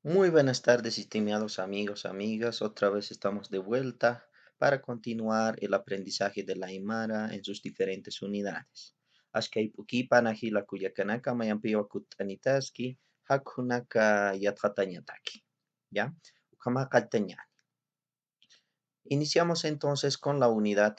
Muy buenas tardes, estimados amigos, amigas. Otra vez estamos de vuelta para continuar el aprendizaje de la Aymara en sus diferentes unidades. Ashkay pukipan la kuyakanaka mayampiwa kutanitaski hakunaka yatqatañataki. ¿Ya? Ukamakaltaña. Iniciamos entonces con la unidad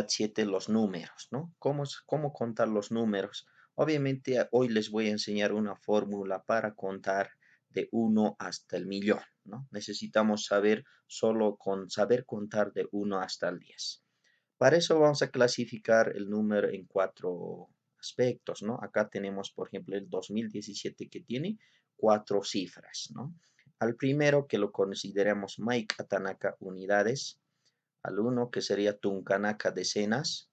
7, los números, ¿no? ¿Cómo contar los números? Obviamente hoy les voy a enseñar una fórmula para contar de 1 hasta el 1.000.000, ¿no? Necesitamos saber solo con saber contar de 1 hasta el 10. Para eso vamos a clasificar el número en 4 aspectos, ¿no? Acá tenemos, por ejemplo, el 2017 que tiene 4 cifras, ¿no? Al primero que lo consideramos Mike Tanaka unidades, al uno que sería Tunkanaka decenas,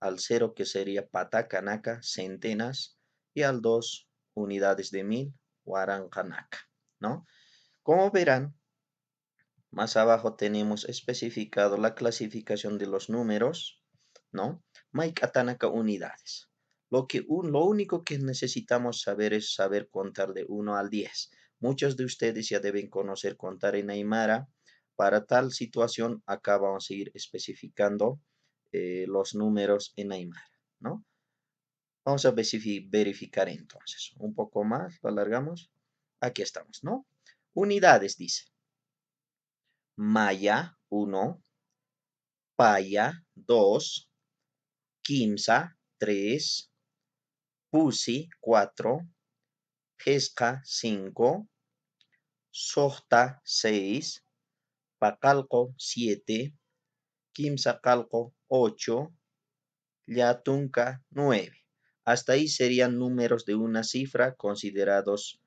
al 0 que sería Patakanaka centenas y al 2 unidades de 1.000 Warankanaka, ¿no? Como verán, más abajo tenemos especificado la clasificación de los números, ¿no? Maikatanaka unidades. Lo único que necesitamos saber es saber contar de 1 al 10. Muchos de ustedes ya deben conocer contar en Aymara. Para tal situación, acá vamos a ir especificando los números en Aymara, ¿no? Vamos a verificar entonces. Un poco más, lo alargamos. Aquí estamos, ¿no? Unidades, dice. Maya, 1. Paya, 2. Quimsa, 3. Pusi, 4. Pesca, 5. Sohta, 6. Pacalco, 7. Quimsacalco, 8. Yatunca, 9. Hasta ahí serían números de una cifra considerados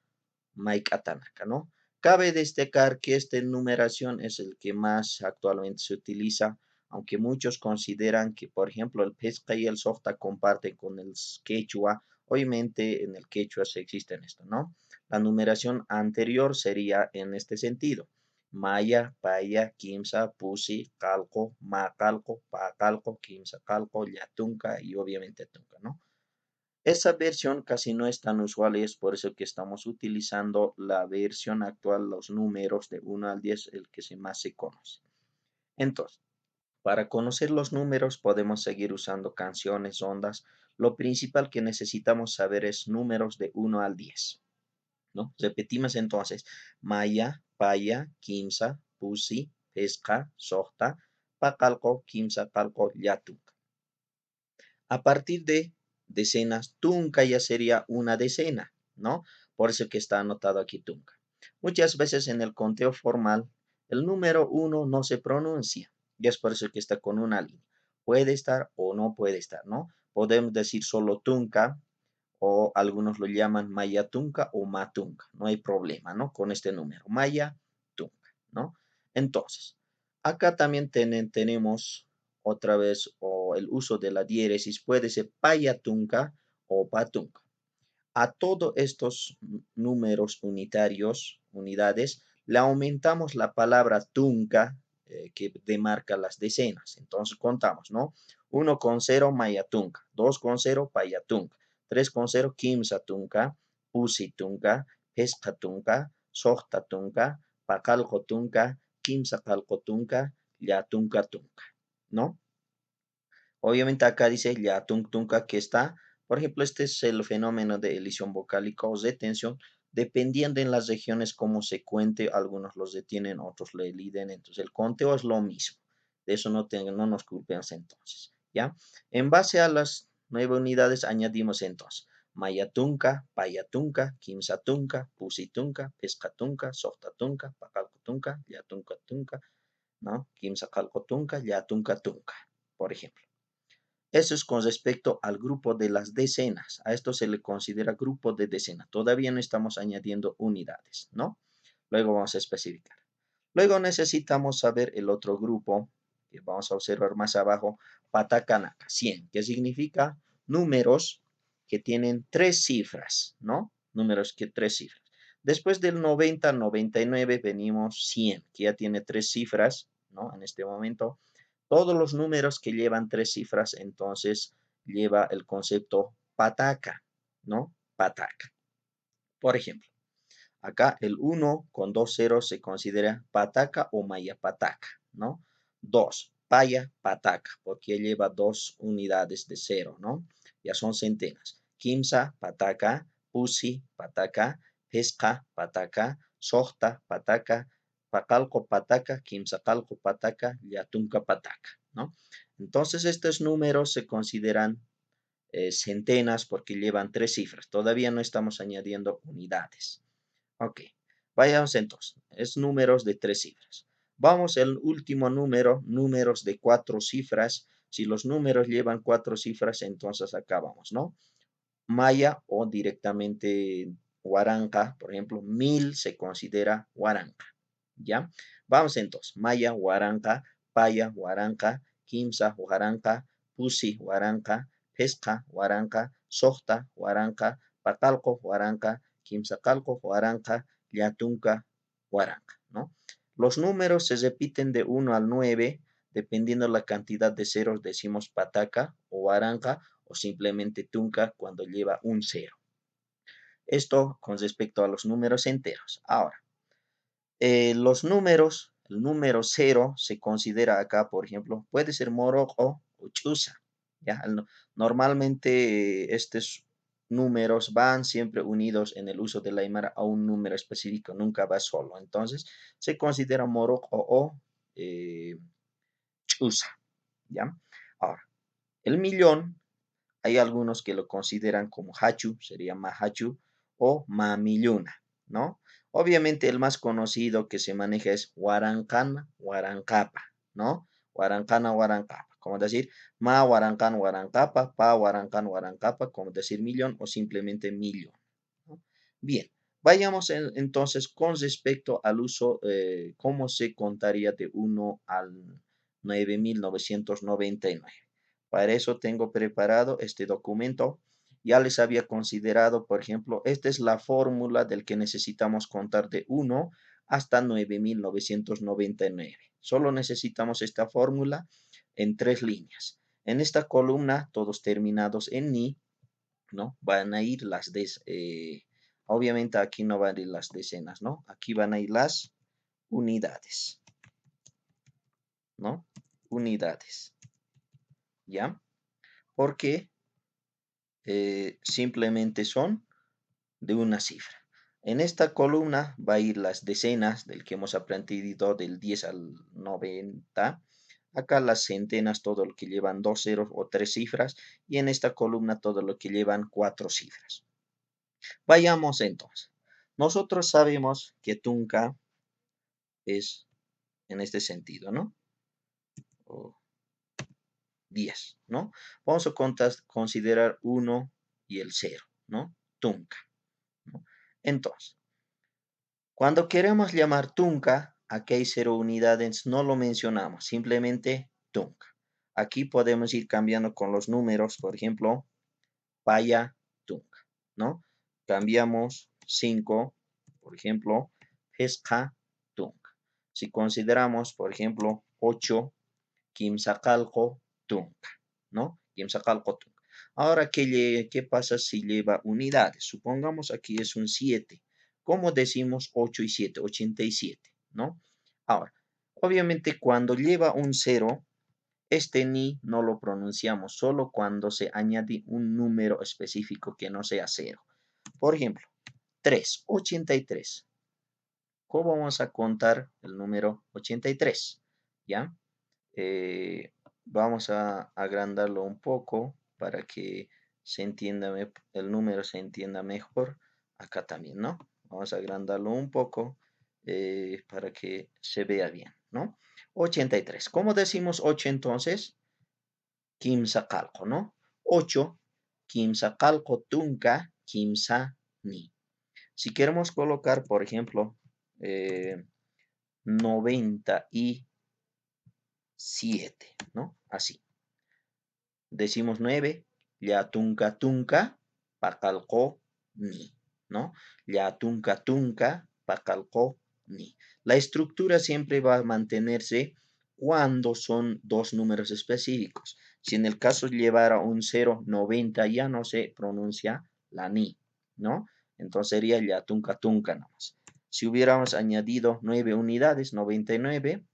Maikatanaka, ¿no? Cabe destacar que esta numeración es el que más actualmente se utiliza, aunque muchos consideran que, por ejemplo, el pesca y el softa comparten con el quechua. Obviamente en el quechua se existe en esto, ¿no? La numeración anterior sería en este sentido. Maya, paya, quimsa, pusi, calco, macalco, pacalco, quimsa, calco, yatunca y obviamente tunca, ¿no? Esa versión casi no es tan usual y es por eso que estamos utilizando la versión actual, los números de 1 al 10, el que más se conoce. Entonces, para conocer los números podemos seguir usando canciones, ondas. Lo principal que necesitamos saber es números de 1 al 10, ¿no? Repetimos entonces. Maya, paya, quimsa, pusi, pesca, sota, pacalco, quimsa, calco, yatu. A partir de decenas, tunca ya sería una decena, ¿no? Por eso que está anotado aquí tunca. Muchas veces en el conteo formal, el número 1 no se pronuncia, y es por eso que está con una línea. Puede estar o no puede estar, ¿no? Podemos decir solo tunca, o algunos lo llaman maya tunca o matunca. No hay problema, ¿no? Con este número, maya tunca, ¿no? Entonces, acá también tenemos otra vez o el uso de la diéresis. Puede ser payatunca o patunca. A todos estos números unitarios, unidades, le aumentamos la palabra tunca, que demarca las decenas. Entonces contamos, ¿no? 1 con 0 mayatunca, 2 con 0 payatunca, 3 con 0 quimsatunca, pusitunca, pescatunca, sohtatunca, pacalcotunca, quimsacalcotunca, yatuncatunca, ¿no? Obviamente acá dice ya tunca que está. Por ejemplo, este es el fenómeno de elisión vocálica o de tensión. Dependiendo en las regiones cómo se cuente, algunos los detienen, otros le eliden. Entonces, el conteo es lo mismo. De eso no nos culpemos entonces. ¿Ya? En base a las 9 unidades añadimos entonces mayatunca, payatunca, quimsatunca, pusitunca, pescatunca, softatunca, pacalcotunca, yatuncatunca, ¿no? Quimsacalcotunca, yatuncatunca, por ejemplo. Eso es con respecto al grupo de las decenas. A esto se le considera grupo de decenas. Todavía no estamos añadiendo unidades, ¿no? Luego vamos a especificar. Luego necesitamos saber el otro grupo, que vamos a observar más abajo, Patakanaka, 100, que significa números que tienen 3 cifras, ¿no? Números que 3 cifras. Después del 90, 99 venimos 100, que ya tiene 3 cifras, ¿no? En este momento. Todos los números que llevan 3 cifras, entonces lleva el concepto pataca, ¿no? Pataca. Por ejemplo, acá el 1 con 2 ceros se considera pataca o maya pataca, ¿no? 2, paya pataca, porque lleva 2 unidades de cero, ¿no? Ya son centenas. Quimsa pataca, pusi pataca, pesca pataca, sohta pataca, pacalco pataca, quimsacalco pataca, yatunca pataca, ¿no? Entonces estos números se consideran centenas porque llevan 3 cifras. Todavía no estamos añadiendo unidades. Ok, vayamos entonces. Es números de 3 cifras. Vamos al último número, números de 4 cifras. Si los números llevan 4 cifras, entonces acá vamos, ¿no? Maya o directamente Huaranca, por ejemplo, 1000 se considera Huaranca, ¿ya? Vamos entonces, Maya, Huaranca, Paya, Huaranca, Quimsa, Huaranca, Pusi, Huaranca, Pesca, Huaranca, Sohta, Huaranca, Patalco, Huaranca, Quimsacalco, Huaranca, Yatunca, Huaranca, ¿no? Los números se repiten de 1 al 9, dependiendo la cantidad de ceros decimos pataca o Huaranca o simplemente tunca cuando lleva un cero. Esto con respecto a los números enteros. Ahora, los números, el número 0 se considera acá, por ejemplo, puede ser moro o chusa. ¿Ya? Normalmente estos números van siempre unidos en el uso de la aymara a un número específico, nunca va solo. Entonces, se considera moro o chusa. ¿Ya? Ahora, el millón, hay algunos que lo consideran como hachu, sería mahachu o mamilluna, ¿no? Obviamente el más conocido que se maneja es Huarancana, Huarancapa, ¿no? Huarancana, Huarancapa. Como decir ma Huarancan, Huarancapa, pa Huarancan, Huarancapa, como decir millón o simplemente millón, ¿no? Bien, vayamos entonces con respecto al uso, cómo se contaría de 1 al 9999. Para eso tengo preparado este documento. Ya les había considerado, por ejemplo, esta es la fórmula del que necesitamos contar de 1 hasta 9999. Solo necesitamos esta fórmula en 3 líneas. En esta columna, todos terminados en ni, ¿no? Van a ir obviamente aquí no van a ir las decenas, ¿no? Aquí van a ir las unidades, ¿no? Unidades, ¿ya? Porque simplemente son de una cifra. En esta columna va a ir las decenas del que hemos aprendido del 10 al 90. Acá las centenas, todo lo que llevan 2 ceros o 3 cifras. Y en esta columna todo lo que llevan 4 cifras. Vayamos entonces. Nosotros sabemos que Tunca es en este sentido, ¿no? O 10, ¿no? Vamos a considerar 1 y el 0, ¿no? Tunca, ¿no? Entonces, cuando queremos llamar Tunca, aquí hay 0 unidades, no lo mencionamos, simplemente Tunca. Aquí podemos ir cambiando con los números, por ejemplo, Paya Tunca, ¿no? Cambiamos 5, por ejemplo, Pesca Tunca. Si consideramos, por ejemplo, 8, Quimsacalco Tunca, ¿no? Quimsacalco Tunca. Ahora, ¿qué pasa si lleva unidades? Supongamos aquí es un 7. ¿Cómo decimos 8 y 7? 87, ¿no? Ahora, obviamente cuando lleva un 0, este ni no lo pronunciamos, solo cuando se añade un número específico que no sea 0. Por ejemplo, 3, 83. ¿Cómo vamos a contar el número 83? ¿Ya? Vamos a agrandarlo un poco para que se entienda, el número se entienda mejor. Acá también, ¿no? Vamos a agrandarlo un poco para que se vea bien, ¿no? 83. ¿Cómo decimos 8 entonces? Kimsa calco, ¿no? 8. Kimsa calco tunca, kimsa ni. Si queremos colocar, por ejemplo, 97, ¿no? Así. Decimos 9, ya tunca tunca, pacalco ni, ¿no? Ya tunca tunca, pacalco ni. La estructura siempre va a mantenerse cuando son dos números específicos. Si en el caso llevara un 0, 90, ya no se pronuncia la ni, ¿no? Entonces sería yatunka tunka nomás. Si hubiéramos añadido 9 unidades, 99,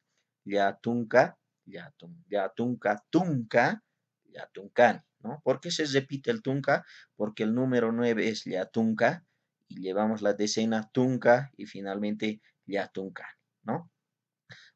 yatunka, yatunka tunka, yatuncani, ¿no? ¿Por qué se repite el tunka? Porque el número 9 es yatunka y llevamos la decena tunka y finalmente yatuncani, ¿no?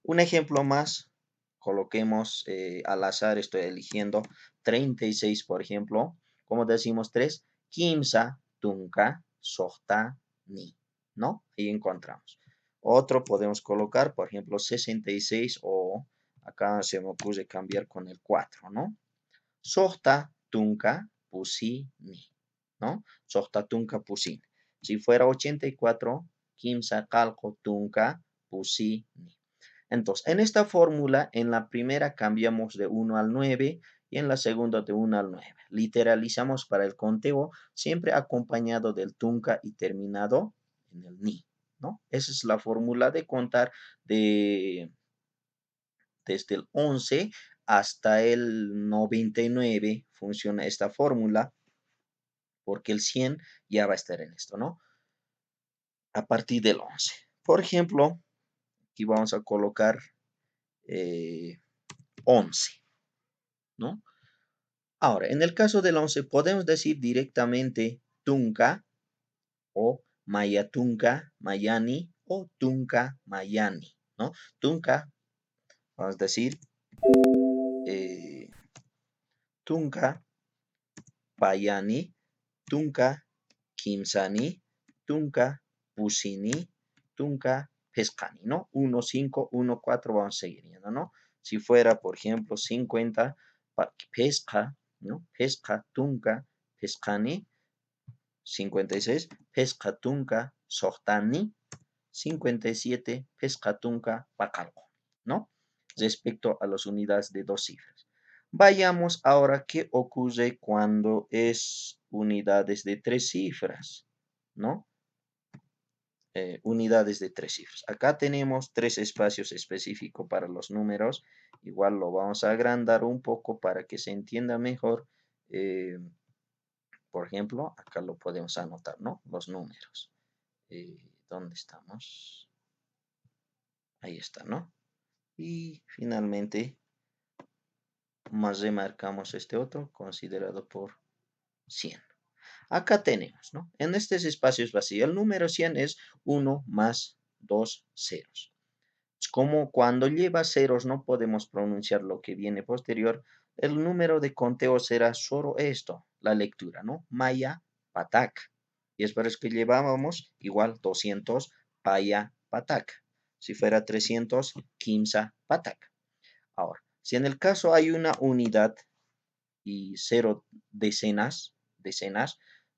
Un ejemplo más, coloquemos al azar, estoy eligiendo 36, por ejemplo. ¿Cómo decimos 3? Kimsa, tunka, sohta, ni, ¿no? Ahí encontramos. Otro podemos colocar, por ejemplo, 66 o acá se me ocurre cambiar con el 4, ¿no? Sohta, tunka, pusi, ni, ¿no? Sohta, tunka, pusi. Si fuera 84, kimsa, calco, tunka, pusi, ni. Entonces, en esta fórmula, en la primera cambiamos de 1 al 9 y en la segunda de 1 al 9. Literalizamos para el conteo, siempre acompañado del tunca y terminado en el ni, ¿no? Esa es la fórmula de contar desde el 11 hasta el 99. Funciona esta fórmula porque el 100 ya va a estar en esto, ¿no? A partir del 11. Por ejemplo, aquí vamos a colocar 11. ¿No? Ahora, en el caso del 11 podemos decir directamente tunca o mayatunca, mayani o tunca, mayani, ¿no? Tunca, vamos a decir eh, tunca, payani, tunca, kimsani, tunca, pusini, tunca, pescani, ¿no? 1, 5, 1, 4, vamos a seguir yendo, ¿no? Si fuera, por ejemplo, 50, pesca, ¿no? Pesca, tunca, pescani, 56, pescatunca, sohtani, 57, pescatunca, pacalco, ¿no? Respecto a las unidades de dos cifras. Vayamos ahora qué ocurre cuando es unidades de tres cifras, ¿no? Unidades de tres cifras. Acá tenemos tres espacios específicos para los números. Igual lo vamos a agrandar un poco para que se entienda mejor. Por ejemplo, acá lo podemos anotar, ¿no? Los números. ¿Dónde estamos? Ahí está, ¿no? Y finalmente, más remarcamos este otro, considerado por 100. Acá tenemos, ¿no? En estos espacios vacíos, el número 100 es 1 más 2 ceros. Es como cuando lleva ceros no podemos pronunciar lo que viene posterior, el número de conteo será solo esto, la lectura, ¿no? Maya, patak. Y es por eso que llevábamos igual 200, paya, patak. Si fuera 300, quinza, patak. Ahora, si en el caso hay una unidad y cero decenas,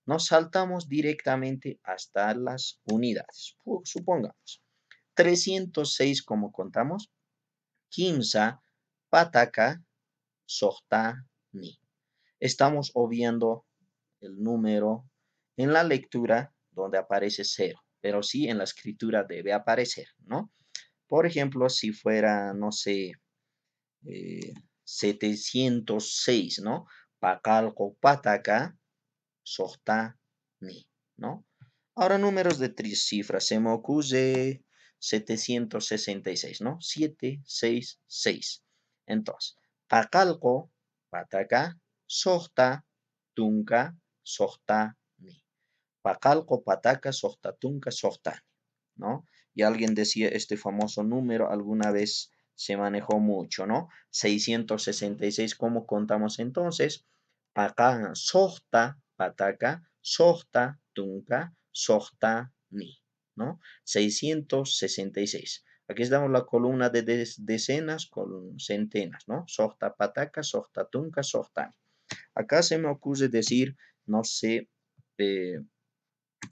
nos saltamos directamente hasta las unidades. Supongamos, 306 como contamos, quinza, pataka, ni. Estamos obviando el número en la lectura donde aparece cero, pero sí en la escritura debe aparecer, ¿no? Por ejemplo, si fuera, no sé, 706, ¿no? Pacalco, pataca, ni, ¿no? Ahora números de tres cifras, se me ocurre 766, ¿no? 766. Entonces, pacalco, pataca, sohta, tunca, ni. Pacalco, pataca, sohta, tunca, ni, ¿no? Y alguien decía este famoso número alguna vez se manejó mucho, ¿no? 666, ¿cómo contamos entonces? Acá, sohta, pataca, sohta, tunca, ni, ¿no? 666. Aquí estamos la columna de decenas con centenas, ¿no? Sohta, pataca, sohta, tunca, ni. Acá se me ocurre decir, no sé,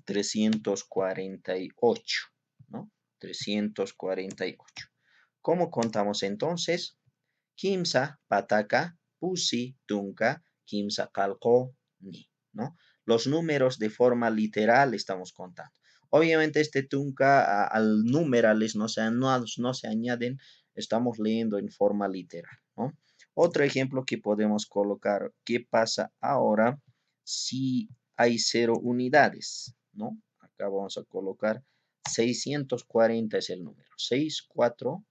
348, ¿no? 348. ¿Cómo contamos entonces? Kimsa, pataca, pusi, tunca, kimsa, calco, ni, ¿no? Los números de forma literal estamos contando. Obviamente este tunca al numerales no se añaden, estamos leyendo en forma literal, ¿no? Otro ejemplo que podemos colocar, ¿qué pasa ahora si hay 0 unidades? ¿no? Acá vamos a colocar 640 es el número, 640,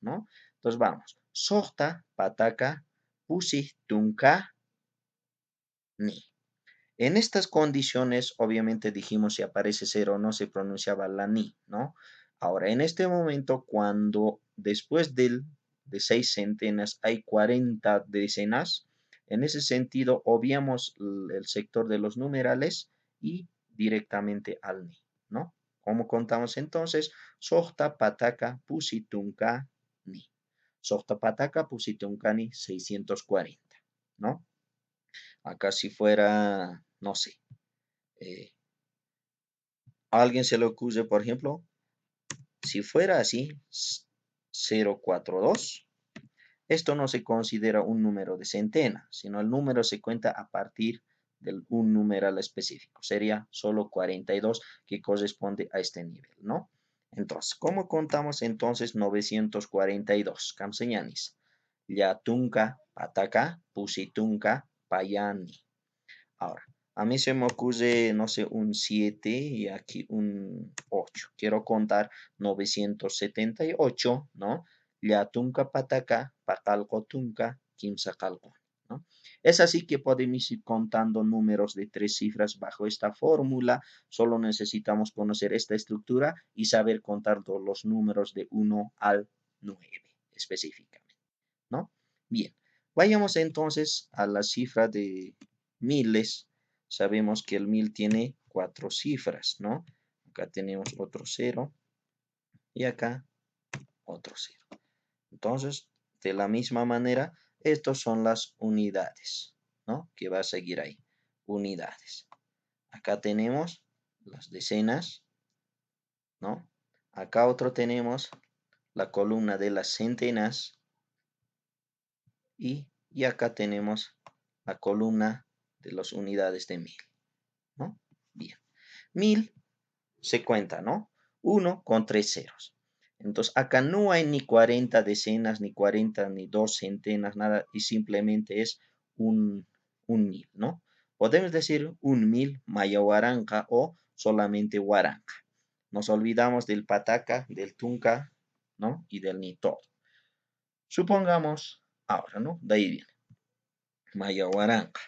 ¿no? Entonces vamos, sohta, pataka, pusi, tunka, ni. En estas condiciones, obviamente dijimos si aparece cero no se pronunciaba la ni, ¿no? Ahora, en este momento, cuando después de 6 centenas hay 40 decenas, en ese sentido, obviamos el sector de los numerales y directamente al ni, ¿no? ¿Cómo contamos entonces? Sohta, pataka, pusitunka, ni. Sohta, pataka, pusitunka, ni 640, ¿no? Acá si fuera, no sé, a alguien se le ocurre, por ejemplo, si fuera así, 042, esto no se considera un número de centena, sino el número se cuenta a partir de un numeral específico. Sería solo 42 que corresponde a este nivel, ¿no? Entonces, ¿cómo contamos entonces 942? Kamseñanis. Yatunka, pataka, pusitunka, payani. Ahora, a mí se me ocurre, no sé, un 7 y aquí un 8. Quiero contar 978, ¿no? Yatunka pataka, patalco tunka, kimsacalco, ¿no? Es así que podemos ir contando números de 3 cifras bajo esta fórmula. Solo necesitamos conocer esta estructura y saber contar todos los números de 1 al 9 específicamente, ¿no? Bien, vayamos entonces a la cifra de miles. Sabemos que el 1000 tiene 4 cifras, ¿no? Acá tenemos otro 0 y acá otro 0. Entonces, de la misma manera, estos son las unidades, ¿no? Que va a seguir ahí, unidades. Acá tenemos las decenas, ¿no? Acá otro tenemos la columna de las centenas y acá tenemos la columna de las unidades de 1000, ¿no? Bien, 1000 se cuenta, ¿no? 1 con 3 ceros. Entonces, acá no hay ni 40 decenas, ni 40, ni 2 centenas, nada, y simplemente es un 1000, ¿no? Podemos decir un 1000 maya huaranca o solamente huaranca. Nos olvidamos del pataca, del tunca, ¿no? Y del ni todo. Supongamos, ahora, ¿no? De ahí viene. Maya huaranca.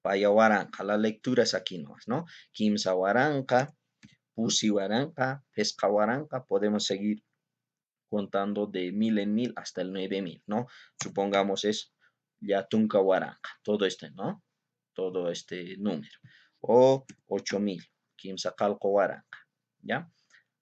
Paya huaranca. La lectura es aquí, ¿no? Kimsa huaranca. Pusi huaranca, pesca huaranca, podemos seguir contando de 1000 en 1000 hasta el 9000, ¿no? Supongamos es Yatunca huaranca, todo este, ¿no? Todo este número. O 8000, Quimsacalco huaranca, ¿ya?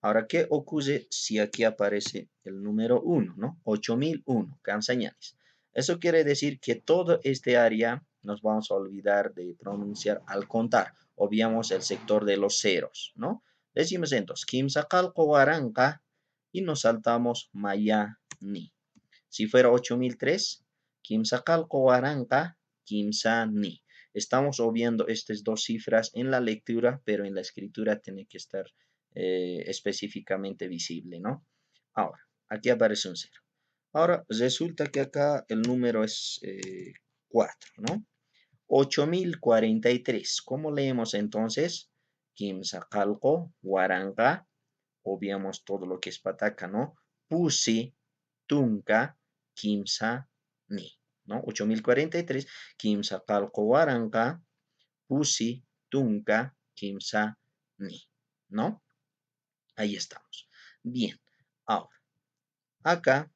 Ahora, ¿qué ocurre si aquí aparece el número 1, ¿no? 8001, Cansañanes. Eso quiere decir que todo este área nos vamos a olvidar de pronunciar al contar. Obviamos el sector de los ceros, ¿no? Decimos entonces, Quimsacalco huaranca y nos saltamos Mayani. Si fuera 8003, Quimsacalco huaranca, Quimsani. Estamos obviando estas dos cifras en la lectura, pero en la escritura tiene que estar específicamente visible, ¿no? Ahora, aquí aparece un 0. Ahora, resulta que acá el número es 4, ¿no? 8043. ¿Cómo leemos entonces? Quimsacalco, Huaranca, obviamos todo lo que es pataca, ¿no? Pusi, Tunca, Quimsa, Ni, ¿no? 8043, Quimsacalco, Huaranca, Pusi, Tunca, Quimsa, Ni, ¿no? Ahí estamos. Bien, ahora, acá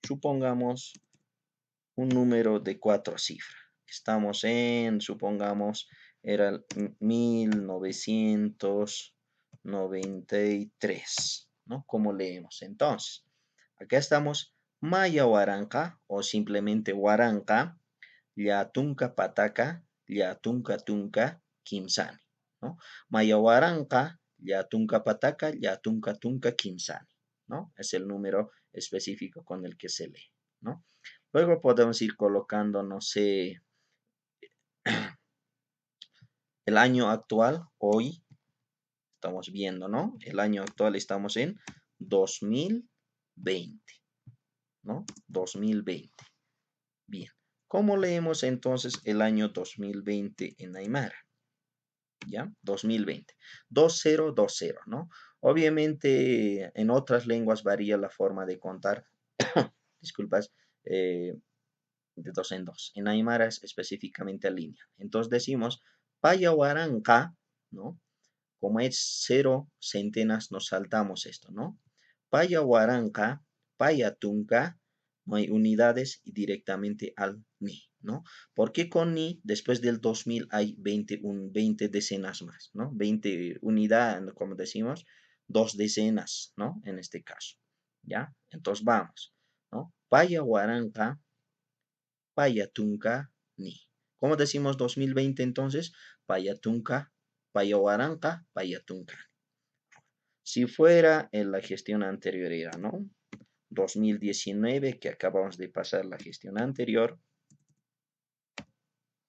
supongamos un número de 4 cifras. Estamos en, supongamos, era el 1993, ¿no? ¿Cómo leemos entonces? Acá estamos Maya Huaranca o simplemente Huaranca, Yatunca Pataca, Yatunca Tunca, Kimsani, ¿no? Maya Huaranca, Yatunca Pataca, Yatunca Tunca, Kimsani, ¿no? Es el número específico con el que se lee, ¿no? Luego podemos ir colocando, no sé, el año actual, hoy, estamos viendo, ¿no? El año actual estamos en 2020, ¿no? 2020. Bien. ¿Cómo leemos entonces el año 2020 en Aymara? ¿ya? 2020. 2020, ¿no? Obviamente en otras lenguas varía la forma de contar, disculpas, de dos en dos. En Aymara es específicamente en línea. Entonces decimos, Payahuaranca, ¿no? Como es cero centenas, nos saltamos esto, ¿no? Payahuaranca, Payatunca, no hay unidades y directamente al ni, ¿no? ¿Por qué con ni? Después del 2000 hay 20 decenas más, ¿no? 20 unidades, como decimos, dos decenas, ¿no? En este caso, ¿ya? Entonces vamos, ¿no? Payahuaranca, Payatunca, ni. ¿Cómo decimos 2020 entonces? Payatunca, Payahuaranca, Payatunca. Si fuera en la gestión anterior era, ¿no? 2019, que acabamos de pasar la gestión anterior,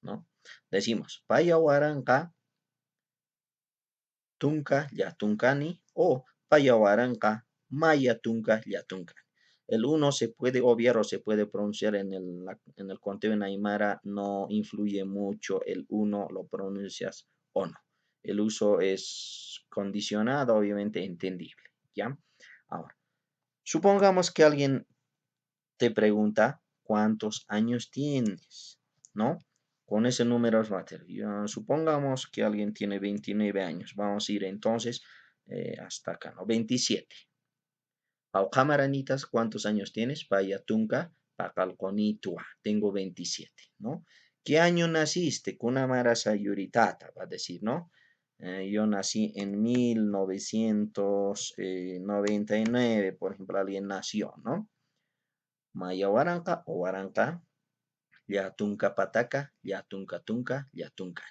¿no? Decimos, Payahuaranca, Tunca, Yatuncani, o Payahuaranca, Maya Tunca, Yatuncani. El uno se puede obviar o se puede pronunciar en el conteo en Aymara, no influye mucho el uno, lo pronuncias o no. El uso es condicionado, obviamente entendible, ¿ya? Ahora, supongamos que alguien te pregunta cuántos años tienes, ¿no? Con ese número es material. Supongamos que alguien tiene 29 años. Vamos a ir entonces hasta acá, ¿no? 27. Pau camaranitas, ¿cuántos años tienes? Payatunca, pacalconitua. Tengo 27, ¿no? ¿Qué año naciste? Kunamara sayuritata, va a decir, ¿no? Yo nací en 1999, por ejemplo, alguien nació, ¿no? Maya Waranka o Waranka, Yatunka Pataka, Yatunka Tunka, Yatunka.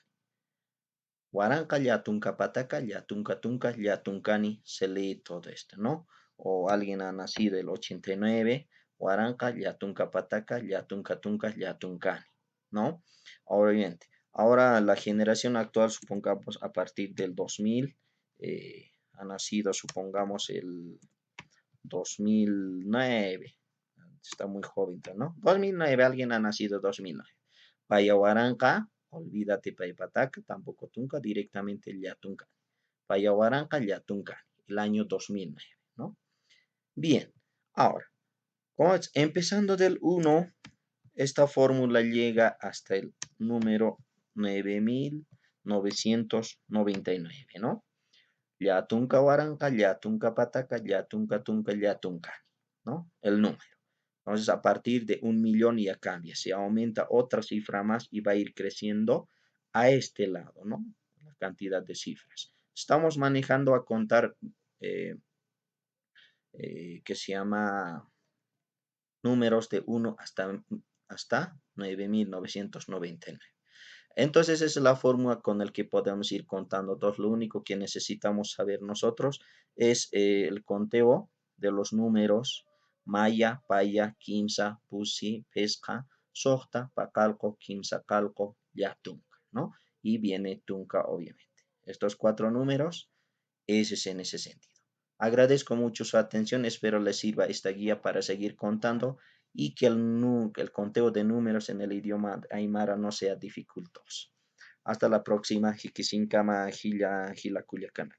Waranka, Yatunka Pataka, Yatunka Tunka, Yatunkani, se lee todo esto, ¿no? O alguien ha nacido el 89, Waranka, Yatunka Pataka, Yatunka Tunka, Yatunkani, ¿no? Obviamente. Ahora la generación actual, supongamos a partir del 2000, ha nacido, supongamos, el 2009. Está muy joven, ¿no? 2009, alguien ha nacido 2009. Payahuaranca, olvídate Payapataca, tampoco Tunca, directamente Yatunca. Payahuaranca, Yatunca, el año 2009, ¿no? Bien, ahora, empezando del 1, esta fórmula llega hasta el número 9999, ¿no? Yatunca Huaranca, Yatunca Pataca, Yatunca Tunca, Yatunca, ¿no? El número. Entonces, a partir de 1.000.000 ya cambia, se aumenta otra cifra más y va a ir creciendo a este lado, ¿no? La cantidad de cifras. Estamos manejando a contar que se llama números de 1 hasta 9.999. Entonces, esa es la fórmula con la que podemos ir contando. Entonces, lo único que necesitamos saber nosotros es el conteo de los números Maya, Paya, Kimsa, Pusi, Pesca, Sohta, Pacalco, Kimsa, Calco, Yatunca, ¿no? Y viene Tunca, obviamente. Estos 4 números, ese es en ese sentido. Agradezco mucho su atención, espero les sirva esta guía para seguir contando y que el conteo de números en el idioma aymara no sea dificultoso. Hasta la próxima, Jikisinkama, Gila, Gila Culiacán.